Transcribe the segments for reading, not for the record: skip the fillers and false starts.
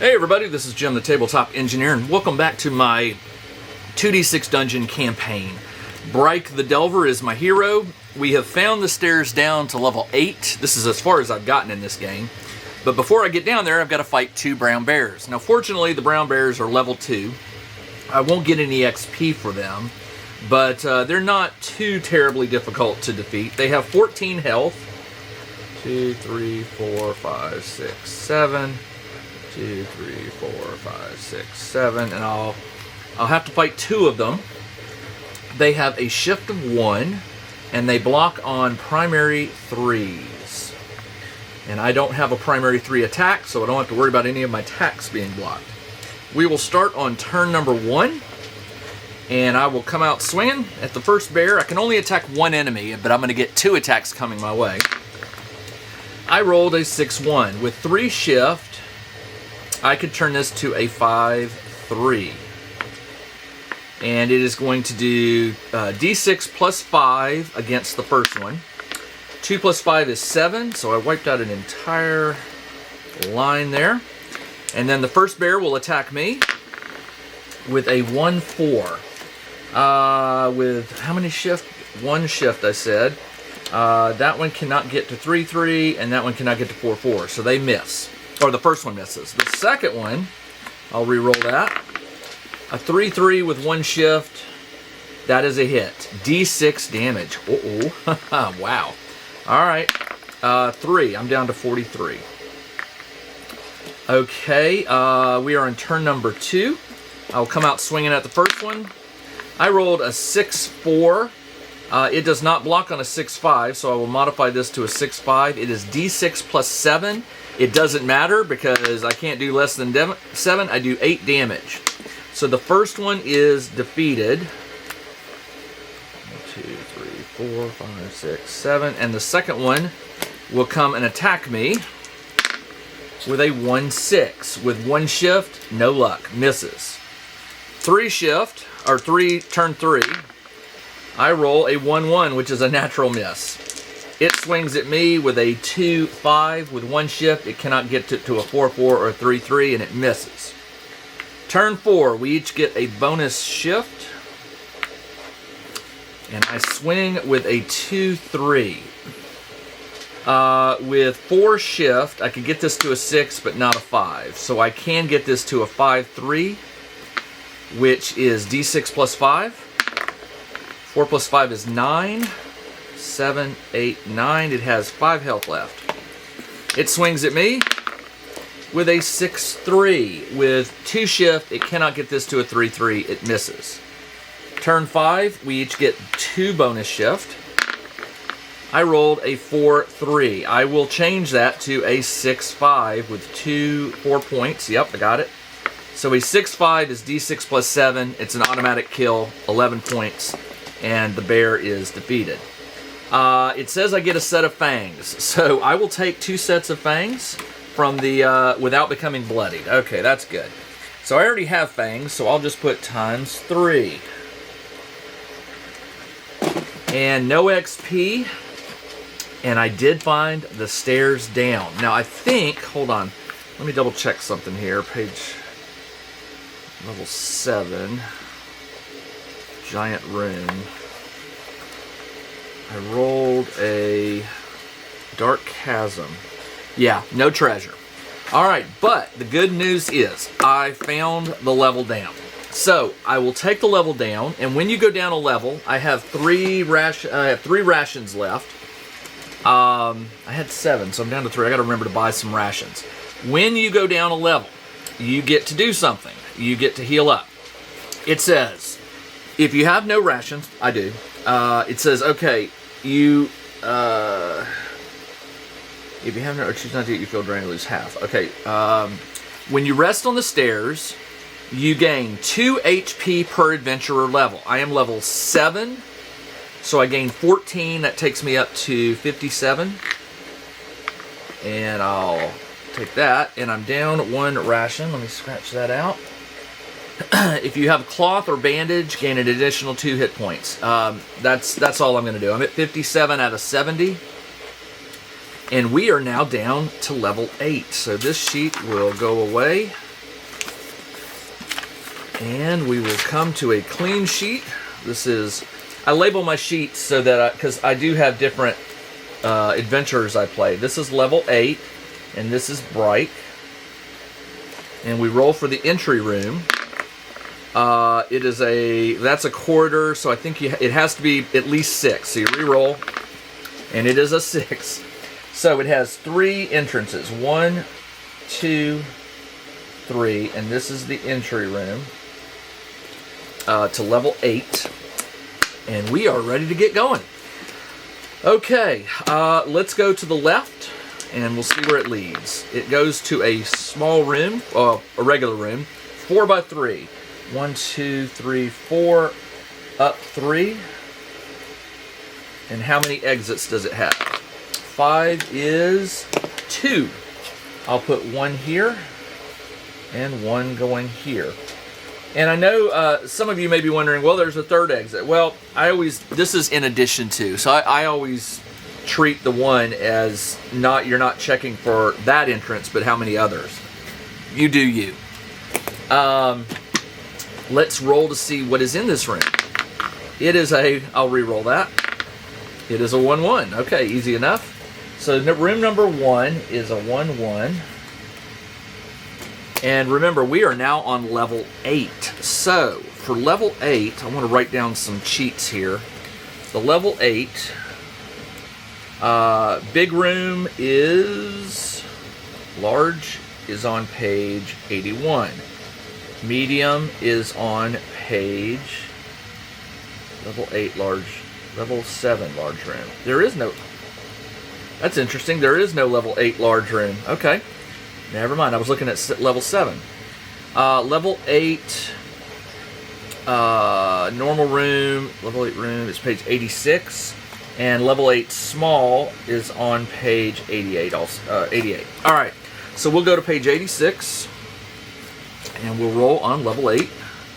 Hey everybody, this is Jim the Tabletop Engineer, and welcome back to my 2d6 dungeon campaign. Bryke the Delver is my hero. We have found the stairs down to level 8. This is as far as I've gotten in this game. But before I get down there, I've got to fight 2 brown bears. Now fortunately, the brown bears are level 2. I won't get any XP for them, but they're not too terribly difficult to defeat. They have 14 health. 2, 3, 4, 5, 6, 7... 2, 3, 4, 5, 6, 7, and I'll have to fight 2 of them. They have a shift of 1, and they block on primary 3s. And I don't have a primary 3 attack, so I don't have to worry about any of my attacks being blocked. We will start on turn number 1, and I will come out swinging at the first bear. I can only attack 1 enemy, but I'm going to get 2 attacks coming my way. I rolled a 6-1. With 3 shift, I could turn this to a 5-3. And it is going to do D6 plus 5 against the first one. 2 plus 5 is 7, so I wiped out an entire line there. And then the first bear will attack me with a 1-4. With how many shift? 1 shift, I said. That one cannot get to 3-3, and that one cannot get to 4-4, so they miss. Or the first one misses. The second one, I'll re-roll that. A 3-3 with 1 shift. That is a hit. D6 damage. Uh-oh. Wow. Alright. 3. I'm down to 43. Okay. We are on turn number 2. I'll come out swinging at the first one. I rolled a 6-4. It does not block on a 6-5, so I will modify this to a 6-5. It is D6 plus 7. It doesn't matter because I can't do less than 7. I do 8 damage. So the first one is defeated. 1, 2, 3, 4, 5, 6, 7. And the second one will come and attack me with a 1-6. With 1 shift, no luck. Misses. 3 shift, or turn 3. I roll a 1-1, which is a natural miss. It swings at me with a 2-5 with 1 shift. It cannot get to a 4-4 or a 3-3, and it misses. Turn 4, we each get a bonus shift. And I swing with a 2-3. With 4 shift, I could get this to a 6, but not a 5. So I can get this to a 5-3, which is D6 plus 5. 4 plus 5 is 9. 7, 8, 9. It has 5 health left. It swings at me with a 6-3. With 2 shift, it cannot get this to a 3-3. It misses. Turn 5, we each get 2 bonus shift. I rolled a 4-3. I will change that to a 6-5 with 4 points. Yep, I got it. So a 6-5 is D6 plus 7. It's an automatic kill, 11 points, and the bear is defeated. It says I get a set of fangs, so I will take 2 sets of fangs from the without becoming bloodied. Okay, that's good. So I already have fangs, so I'll just put times 3. And no XP, and I did find the stairs down. Now I think, hold on, let me double check something here. Page level 7, giant room. I rolled a dark chasm. Yeah, no treasure. Alright, but the good news is I found the level down. So I will take the level down, and when you go down a level, I have 3 rations left. I had 7, so I'm down to 3. I gotta remember to buy some rations. When you go down a level, you get to do something. You get to heal up. It says, if you have no rations, I do. It says, okay, if you have no, or choose not to eat, you feel drained, lose half. Okay, when you rest on the stairs, you gain 2 HP per adventurer level. I am level 7, so I gain 14. That takes me up to 57. And I'll take that, and I'm down 1 ration. Let me scratch that out. If you have cloth or bandage, gain an additional 2 hit points. That's all I'm going to do. I'm at 57 out of 70. And we are now down to level 8. So this sheet will go away. And we will come to a clean sheet. This is, I label my sheets so that, because I do have different adventures I play. This is level 8, and this is Bryke. And we roll for the entry room. It is that's a corridor, so I think it has to be at least 6. So you re-roll, and it is a 6. So it has 3 entrances. 1, 2, 3, and this is the entry room to level 8. And we are ready to get going. Okay, let's go to the left, and we'll see where it leads. It goes to a small room, a regular room, 4 by 3. 1, 2, 3, 4, up 3. And how many exits does it have? 5 is 2. I'll put 1 here and 1 going here. And I know some of you may be wondering, well, there's a 3rd exit. Well, this is in addition to, so I always treat the 1 as you're not checking for that entrance, but how many others. You do you. Let's roll to see what is in this room. It is I'll re-roll that. It is a 1-1. Okay, easy enough. So room number 1 is a 1-1. And remember, we are now on level 8. So for level 8, I want to write down some cheats here. The level 8, big room is large is on page 81. Medium is on page level 8 large, level 7 large room. That's interesting. There is no level 8 large room. Okay. Never mind. I was looking at level 7. Level 8 normal room, level 8 room is page 86. And level 8 small is on page 88. Also, 88. All right. So we'll go to page 86. And we'll roll on level 8.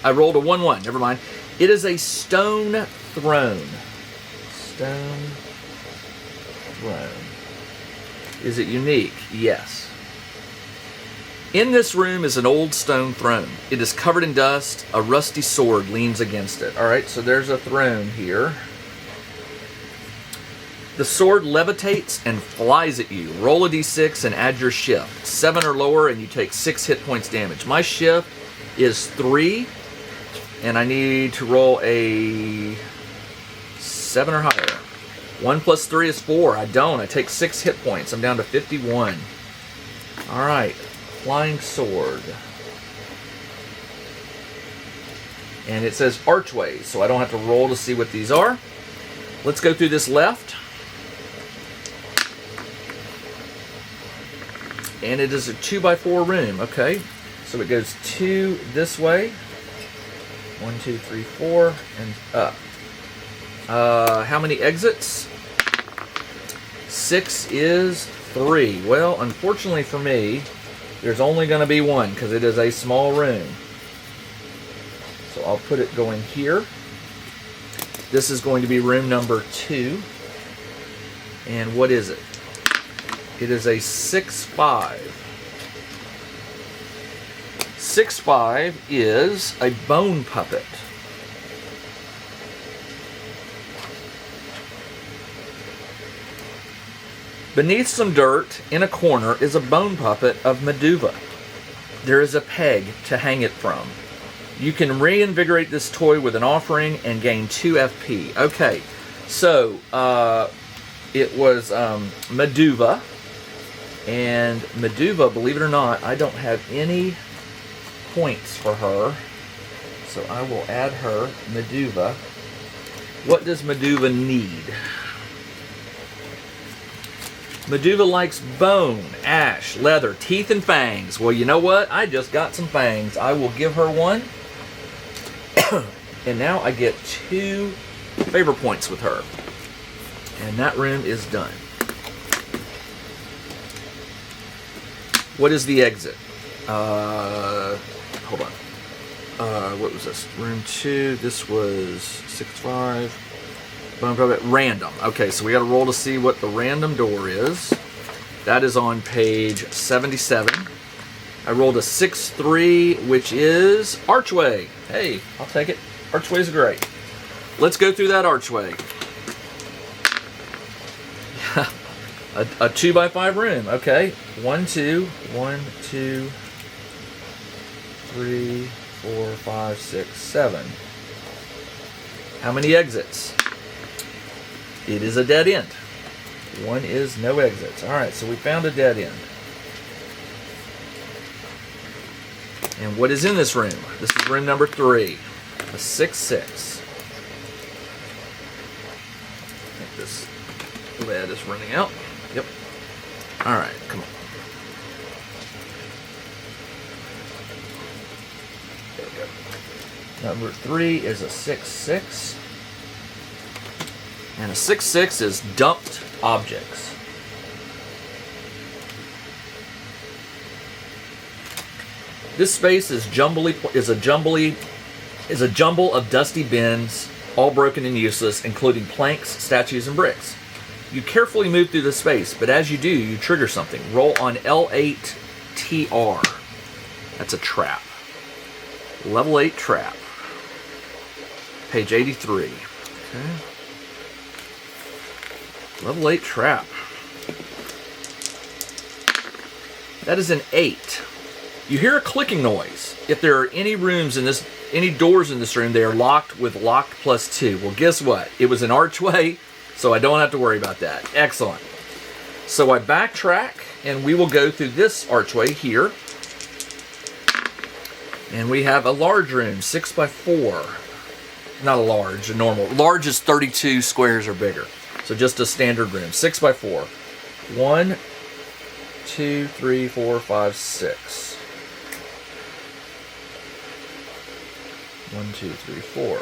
I rolled a 1-1. Never mind. It is a stone throne. Stone throne. Is it unique? Yes. In this room is an old stone throne. It is covered in dust. A rusty sword leans against it. All right, so there's a throne here. The sword levitates and flies at you. Roll a d6 and add your shift. 7 or lower and you take 6 hit points damage. My shift is 3 and I need to roll a 7 or higher. 1 plus 3 is 4. I don't. I take 6 hit points. I'm down to 51. All right. Flying sword. And it says archways, so I don't have to roll to see what these are. Let's go through this left. And it is a 2x4 room. Okay. So it goes 2 this way. 1, 2, 3, 4, and up. How many exits? 6 is 3. Well, unfortunately for me, there's only going to be 1 because it is a small room. So I'll put it going here. This is going to be room number 2. And what is it? It is a 6-5. 6-5 is a bone puppet. Beneath some dirt, in a corner, is a bone puppet of Meduva. There is a peg to hang it from. You can reinvigorate this toy with an offering and gain 2 FP. Okay, so it was Meduva. And Meduva, believe it or not, I don't have any points for her. So I will add her, Meduva. What does Meduva need? Meduva likes bone, ash, leather, teeth, and fangs. Well, you know what? I just got some fangs. I will give her 1. And now I get 2 favor points with her. And that room is done. What is the exit? Hold on. What was this? Room 2. This was 6-5. Random. Okay, so we got to roll to see what the random door is. That is on page 77. I rolled a 6-3, which is archway. Hey, I'll take it. Archway's great. Let's go through that archway. a 2x5 room. Okay. 1, 2, 1, 2, 3, 4, 5, 6, 7. How many exits? It is a dead end. One is no exits. All right, so we found a dead end. And what is in this room? This is room number 3, a 6-6. I think this lead is running out. Yep. All right, come on. There we go. Number 3 is a 6-6. And a 6-6 is dumped objects. This space is a jumble of dusty bins, all broken and useless, including planks, statues, and bricks. You carefully move through the space, but as you do, you trigger something. Roll on L8 TR. That's a trap. Level 8 trap. Page 83. Okay. Level 8 trap. That is an 8. You hear a clicking noise. If there are any doors in this room, they are locked with locked +2. Well, guess what? It was an archway, so I don't have to worry about that. Excellent. So I backtrack, and we will go through this archway here. And we have a large room, 6x4. Not a large, a normal. Large is 32 squares or bigger. So just a standard room, 6x4. 1, 2, 3, 4, 5, 6. 1, 2, 3, 4.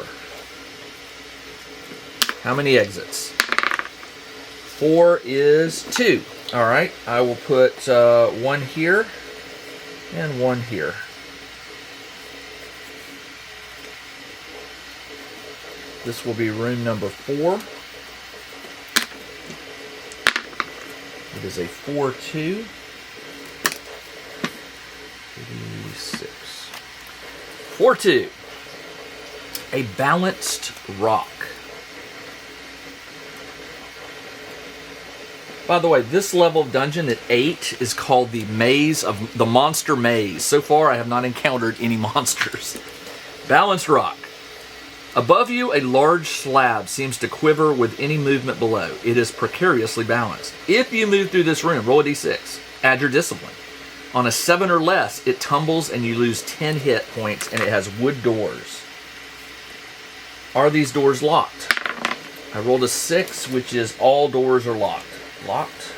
How many exits? 4 is 2. All right, I will put 1 here and 1 here. This will be room number 4. It is a 4-2. 86. 4-2. A balanced rock. By the way, this level of dungeon at 8 is called the monster maze. So far, I have not encountered any monsters. Balanced rock. Above you, a large slab seems to quiver with any movement below. It is precariously balanced. If you move through this room, roll a d6. Add your discipline. On a 7 or less, it tumbles and you lose 10 hit points, and it has wood doors. Are these doors locked? I rolled a 6, which is all doors are locked. Locked?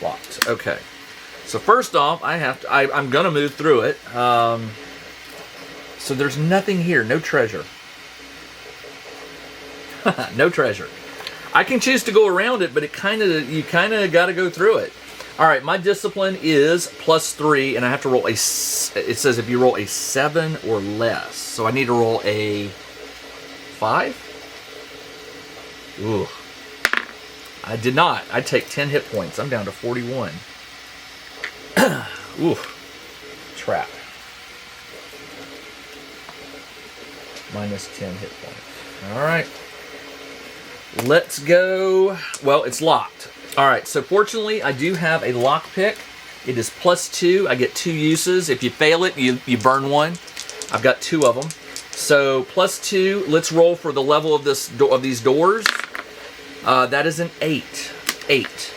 Locked. Okay. So first off, I'm going to move through it. So there's nothing here. No treasure. No treasure. I can choose to go around it, but you kind of got to go through it. All right, my discipline is +3, and I have to roll it says if you roll a 7 or less. So I need to roll a 5? Ooh. I did not. I take 10 hit points. I'm down to 41. Ooh. Trap. Minus 10 hit points. All right. Let's go. Well, it's locked. All right, so fortunately, I do have a lockpick. It is +2. I get 2 uses. If you fail it, you burn 1. I've got 2 of them. So +2. Let's roll for the level of these doors. That is an 8. 8.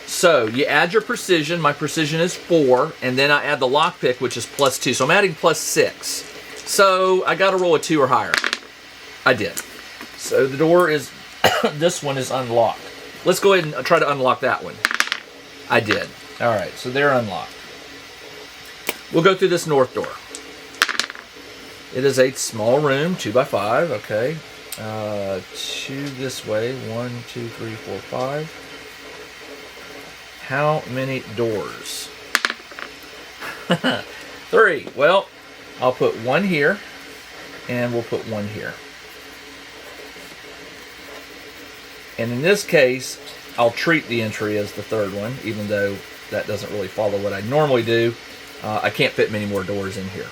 So you add your precision. My precision is 4, and then I add the lockpick, which is +2. So I'm adding +6. So I got to roll a 2 or higher. I did. So the door is. This one is unlocked. Let's go ahead and try to unlock that one. I did. All right, so they're unlocked. We'll go through this north door. It is a small room, 2x5. Okay. 2 this way. 1, 2, 3, 4, 5. How many doors? 3. Well, I'll put 1 here, and we'll put 1 here. And in this case, I'll treat the entry as the 3rd one, even though that doesn't really follow what I normally do. I can't fit many more doors in here.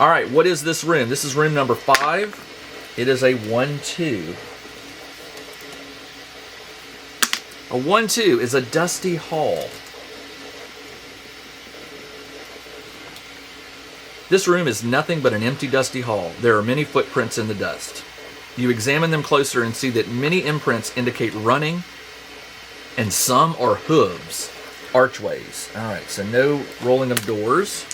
All right, what is this room? This is room number 5. It is a 1-2. A 1-2 is a dusty hall. This room is nothing but an empty, dusty hall. There are many footprints in the dust. You examine them closer and see that many imprints indicate running, and some are hooves, archways. All right, so no rolling of doors.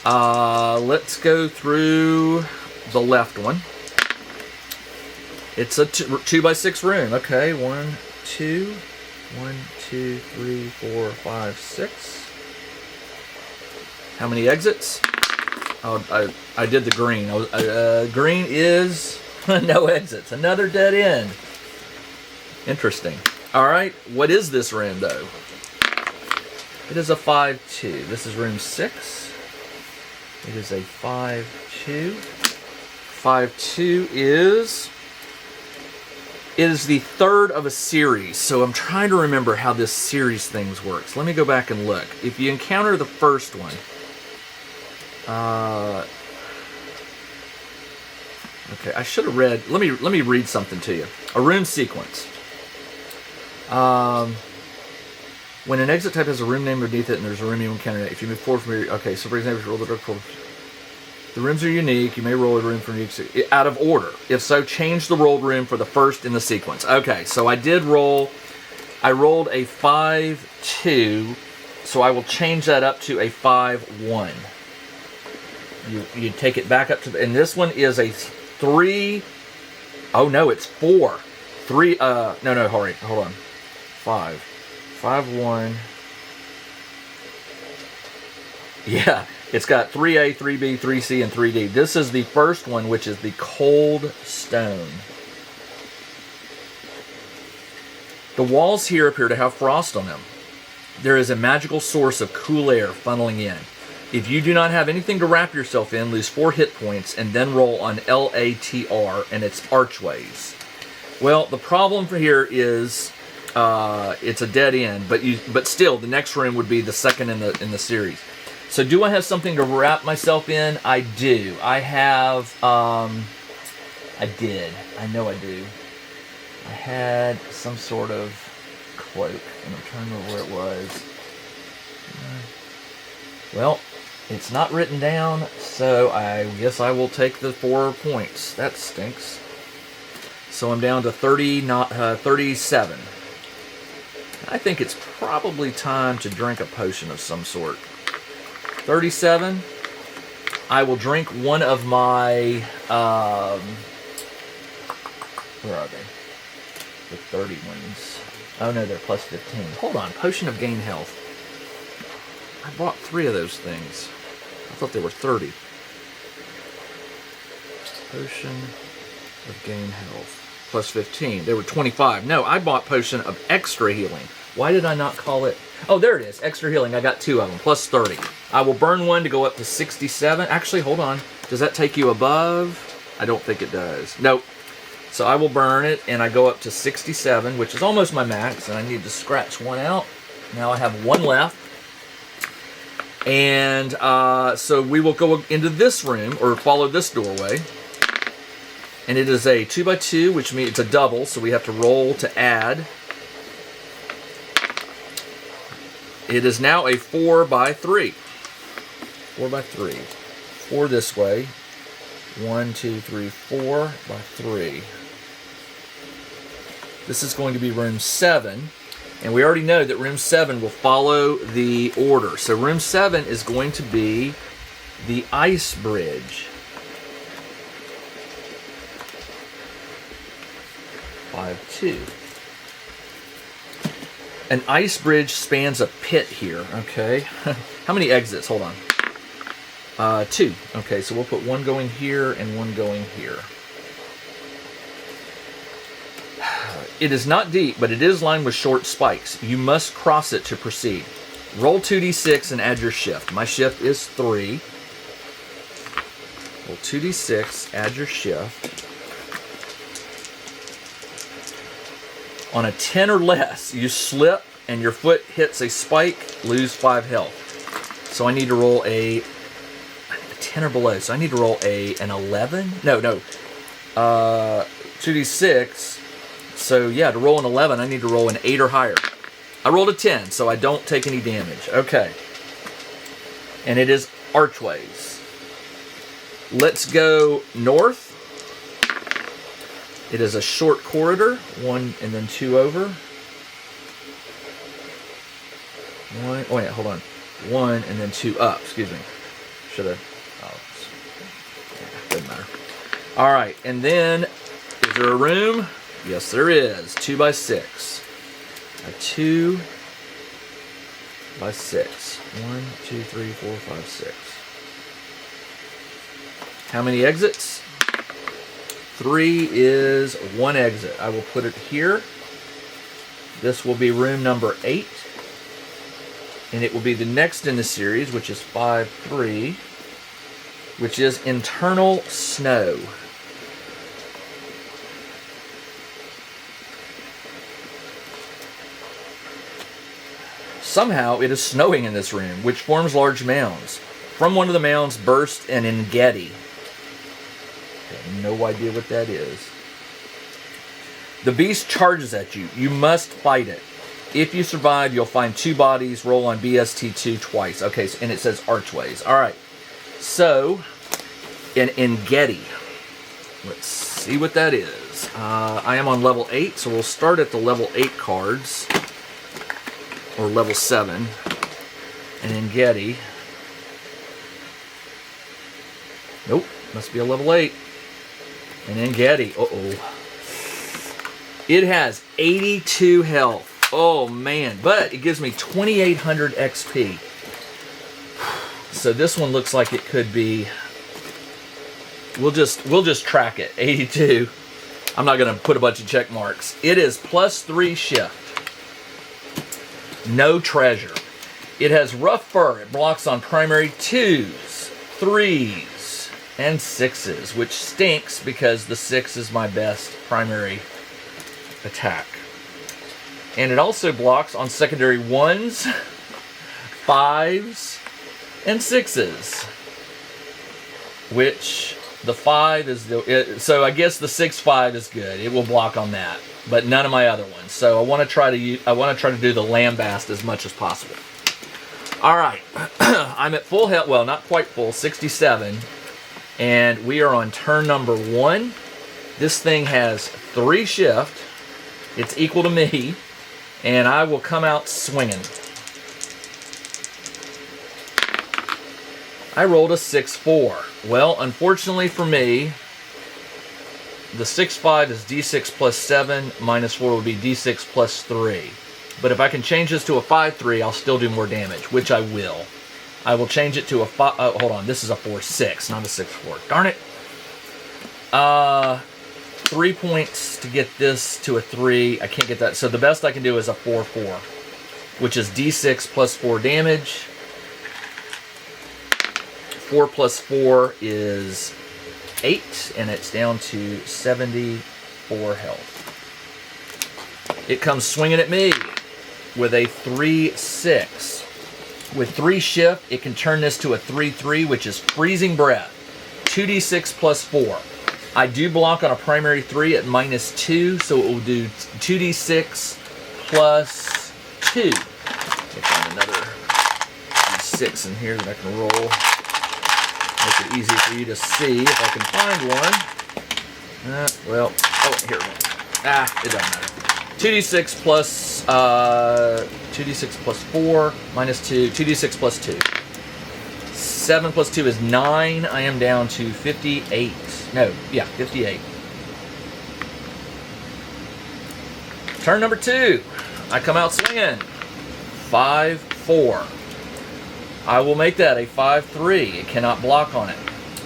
Let's go through the left one. It's a 2x6 room. Okay, 1, 2, 1, 2, 3, 4, 5, 6. How many exits? Oh, I did the green. Green is no exits. Another dead end. Interesting. All right, what is this room though? It is a 5-2. This is room 6. It is a 5-2. 5-2 is the third of a series. So I'm trying to remember how this series things works. Let me go back and look. If you encounter the first one, okay, I should have read. Let me read something to you. A room sequence. When an exit type has a room name beneath it, and there's a room you encounter, if you move forward from here, okay. So for example, if you roll the dark forward, the rooms are unique. You may roll a room from out of order. If so, change the rolled room for the first in the sequence. Okay, so I did roll. I rolled a 5-2, so I will change that up to a 5-1. You take it back up to the, and this one is a 3. Oh no, it's 4. 3. No, hurry, hold on. 5. 5-1. Yeah, it's got 3A, 3B, 3C, and 3D. This is the first one, which is the cold stone. The walls here appear to have frost on them. There is a magical source of cool air funneling in. If you do not have anything to wrap yourself in, lose 4 hit points and then roll on LATR and its archways. Well, the problem for here is it's a dead end, but still the next room would be the second in the series. So do I have something to wrap myself in? I do. I have I did. I know I do. I had some sort of cloak, and I'm trying to remember where it was. Well, it's not written down, so I guess I will take the 4 points. That stinks. So I'm down to 37. I think it's probably time to drink a potion of some sort. 37. I will drink one of my, where are they? The 30 ones. Oh no, they're plus 15. Hold on, potion of gain health. I bought 3 of those things. I thought they were 30. Potion of gain health. Plus 15. They were 25. No, I bought potion of extra healing. Why did I not call it? Oh, there it is. Extra healing. I got 2 of them. Plus 30. I will burn one to go up to 67. Actually, hold on. Does that take you above? I don't think it does. Nope. So I will burn it, and I go up to 67, which is almost my max, and I need to scratch one out. Now I have 1 left. And so we will go into this room, or follow this doorway. And it is a 2x2, which means it's a double, so we have to roll to add. It is now a 4x3. 4x3. 4 this way. 1, 2, 3, 4 by 3. This is going to be room 7. And we already know that room 7 will follow the order. So room 7 is going to be the ice bridge. 5-2. An ice bridge spans a pit here, okay? How many exits? Hold on. 2. Okay, so we'll put 1 going here and 1 going here. It is not deep, but it is lined with short spikes. You must cross it to proceed. Roll 2d6 and add your shift. My shift is 3. Roll 2d6, add your shift. On a 10 or less, you slip and your foot hits a spike, lose 5 health. So I need to roll a 10 or below. So I need to roll an 11. No. 2d6. So yeah, to roll an 11, I need to roll an 8 or higher. I rolled a 10, so I don't take any damage. Okay. And it is archways. Let's go north. It is a short corridor. 1 and then 2 over. 1. Oh, yeah, hold on. 1 and then 2 up. Excuse me. Should have. Oh, yeah, doesn't matter. All right, and then is there a room? Yes, there is. 2 by 6. A 2 by 6. 1, 2, 3, 4, 5, 6. How many exits? 3 is 1 exit. I will put it here. This will be room number 8. And it will be the next in the series, which is 5-3, which is internal snow. Somehow it is snowing in this room, which forms large mounds. From one of the mounds burst an engedi. I have no idea what that is. The beast charges at you. You must fight it. If you survive, you'll find 2 bodies. Roll on BST2 twice. Okay, and it says archways. All right. So, an engedi. Let's see what that is. I am on level 8, so we'll start at the level 8 cards. Or level 7. An engedi. Nope, must be a level 8. An engedi. Uh-oh. It has 82 health. Oh man, but it gives me 2,800 XP. So this one looks like it could be. We'll just track it. 82. I'm not gonna put a bunch of check marks. It is +3 shift. No treasure. It has rough fur. It blocks on primary 2s, 3s, and 6s, which stinks because the 6 is my best primary attack. And it also blocks on secondary 1s, 5s, and 6s. Which the 5 is so I guess the 6-5 is good. It will block on that, but none of my other ones. So I want to try to do the lambast as much as possible. All right, I'm at full health. Well, not quite full, 67, and we are on turn number 1. This thing has 3 shift. It's equal to me. And I will come out swinging. I rolled a 6-4. Well, unfortunately for me, the 6-5 is D6 plus 7, minus 4 would be D6 plus 3. But if I can change this to a 5-3, I'll still do more damage, which I will. I will change it to a 5... hold on, this is a 4-6, not a 6-4. Darn it. 3 points to get this to a 3. I can't get that. So the best I can do is a 4-4, which is D6 plus 4 damage. 4 plus 4 is 8, and it's down to 74 health. It comes swinging at me with a 3-6. With 3 shift, it can turn this to a 3-3, which is freezing breath. 2d6 plus 4. I do block on a primary 3 at -2, so it will do 2d6 plus 2. I'll find another d6 in here that I can roll. Make it easy for you to see if I can find one. Well, oh, here we go. It doesn't matter. 2d6 plus 4 minus 2. 2d6 plus 2. 7 plus 2 is 9. I am down to 58. No, yeah, 58. Turn number 2. I come out swinging. 5-4. I will make that a 5-3. It cannot block on it.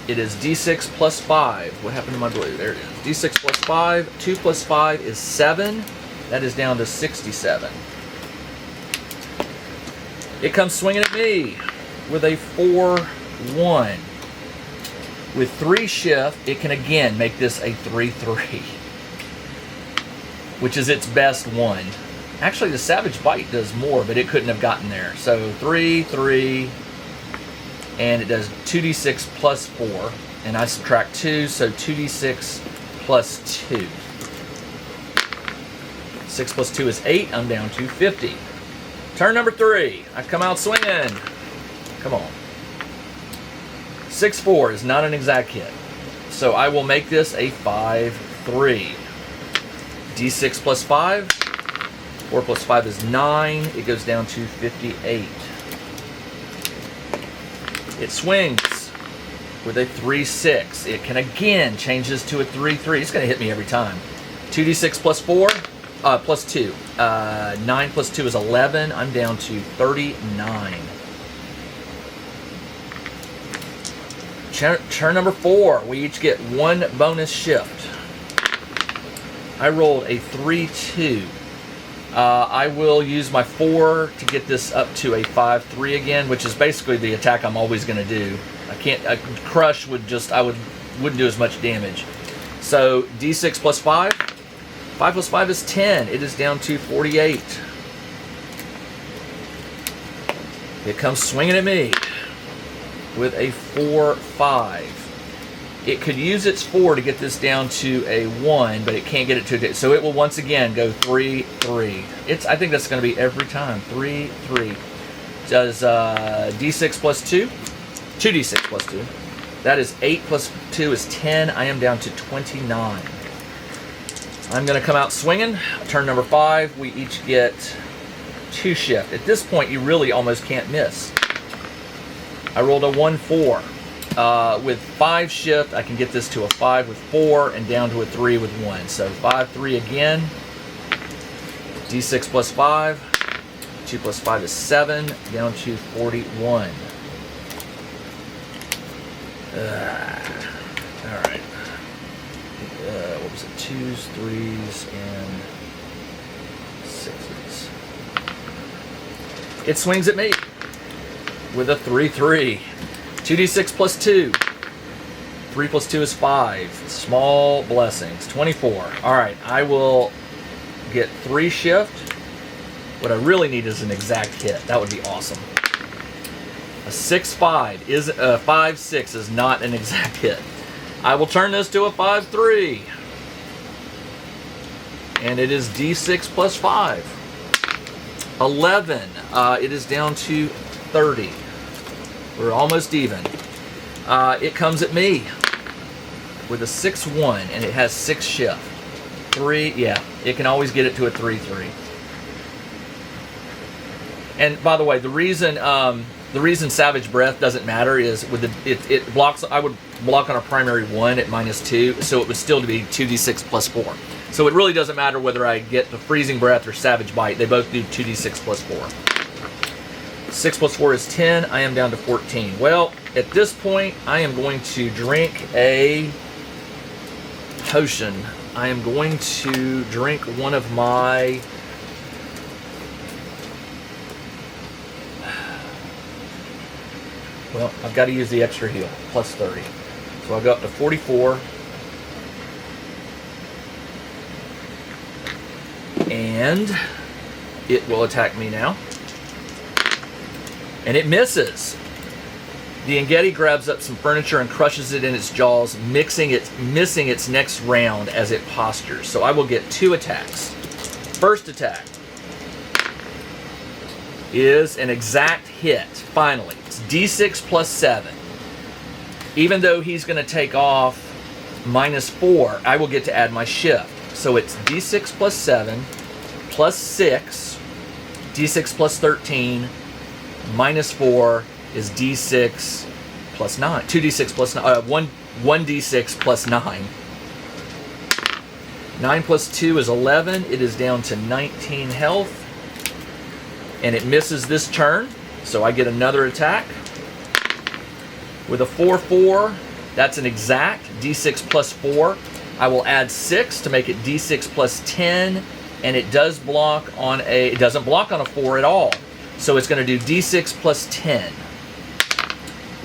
It is D6 plus 5. What happened to my blue? There it is. D6 plus 5. 2 plus 5 is 7. That is down to 67. It comes swinging at me with a 4-1. With 3 shift, it can again make this a 3-3, which is its best one. Actually, the Savage Bite does more, but it couldn't have gotten there. So 3-3, and it does 2d6 plus 4, and I subtract 2, so 2d6 plus 2. 6 plus 2 is 8. I'm down to 50. Turn number 3. I come out swinging. Come on. 6-4 is not an exact hit, so I will make this a 5-3. D6 plus 5. 4 plus 5 is 9. It goes down to 58. It swings with a 3-6. It can again change this to a 3-3. It's going to hit me every time. 2d6 plus 4, plus 2. 9 plus 2 is 11. I'm down to 39. Turn number 4. We each get 1 bonus shift. I rolled a 3-2. I will use my 4 to get this up to a 5-3 again, which is basically the attack I'm always going to do. Crush would just, wouldn't do as much damage. So D6 plus 5. 5 plus 5 is 10. It is down to 48. It comes swinging at me with a 4-5. It could use its 4 to get this down to a 1, but it can't get it to it. So it will once again go 3-3. I think that's going to be every time. 3-3. Does D6 plus 2? 2d6 plus 2. That is 8 plus 2 is 10. I am down to 29. I'm going to come out swinging. Turn number 5. We each get 2 shift. At this point, you really almost can't miss. I rolled a 1-4. With 5 shift, I can get this to a 5 with 4 and down to a 3 with 1. So 5-3 again. D6 plus 5. 2 plus 5 is 7. Down to 41. Alright. What was it? 2s, 3s, and 6s. It swings at me with a 3-3. 2d6 plus 2. 3 plus 2 is 5. Small blessings. 24. Alright, I will get 3 shift. What I really need is an exact hit. That would be awesome. A 6-5 is a 5-6 is not an exact hit. I will turn this to a 5-3. And it is D6 plus 5. 11. It is down to 30. We're almost even. It comes at me with a 6-1, and it has 6 shift. 3, yeah, it can always get it to a 3-3. And by the way, the reason Savage Breath doesn't matter is with it blocks. I would block on a primary 1 at -2, so it would still be 2d6 plus 4. So it really doesn't matter whether I get the Freezing Breath or Savage Bite. They both do 2d6 plus 4. 6 plus 4 is 10. I am down to 14. Well, at this point, I am going to drink a potion. I am going to drink one of my... Well, I've got to use the extra heal, plus 30. So I'll go up to 44. And it will attack me now. And it misses. The Engedi grabs up some furniture and crushes it in its jaws, missing its next round as it postures. So I will get 2 attacks. First attack is an exact hit, finally. It's D6 plus 7. Even though he's going to take off -4, I will get to add my shift. So it's D6 plus 7, plus 6, D6 plus 13, -4 is D6 plus 9. 2d6 plus 9. 1d6 plus 9. 9 plus 2 is 11. It is down to 19 health. And it misses this turn. So I get another attack. With a 4-4, that's an exact. D6 plus 4. I will add 6 to make it D6 plus 10. And it does block on it doesn't block on a 4 at all. So it's going to do D6 plus 10.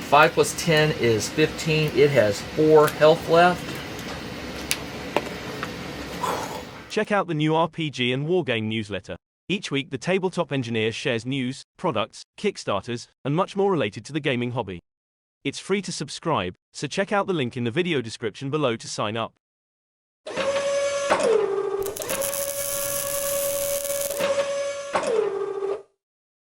5 plus 10 is 15. It has 4 health left. Check out the new RPG and Wargame newsletter. Each week, the Tabletop Engineer shares news, products, Kickstarters, and much more related to the gaming hobby. It's free to subscribe, so check out the link in the video description below to sign up.